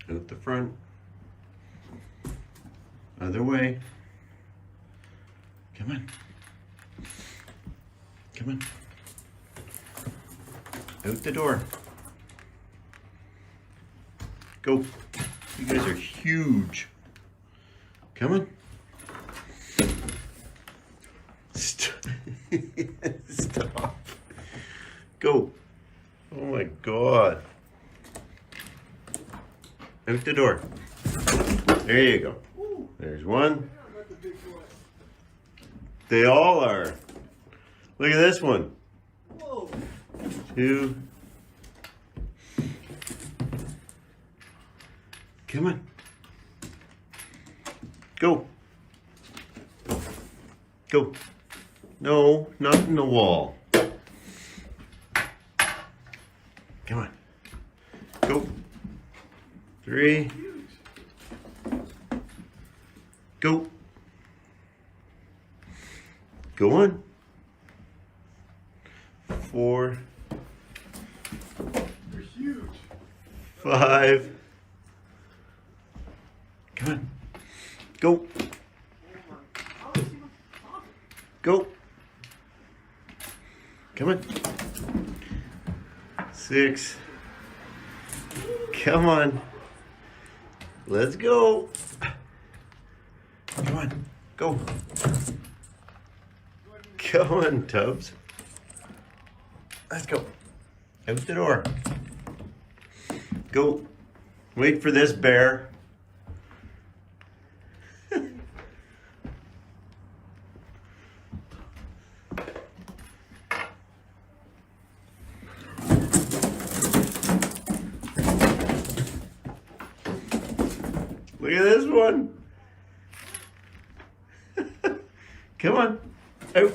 Out the front. Other way. Come on. Come on. Out the door. Go. You guys are huge. Come on. Stop. Go. Oh my God. Out the door. There you go. There's one. They all are. Look at this one. Two. Come on. Go. Go. No, not in the wall. Come on. Go. Three. Go. Go on. Four. They're huge. Five. Come on. Go. Go. Come on. Six. Come on. Let's go. Come on. Go. Come on, Tubbs. Let's go. Out the door. Go. Wait for this bear. Look at this one. Come on. Out.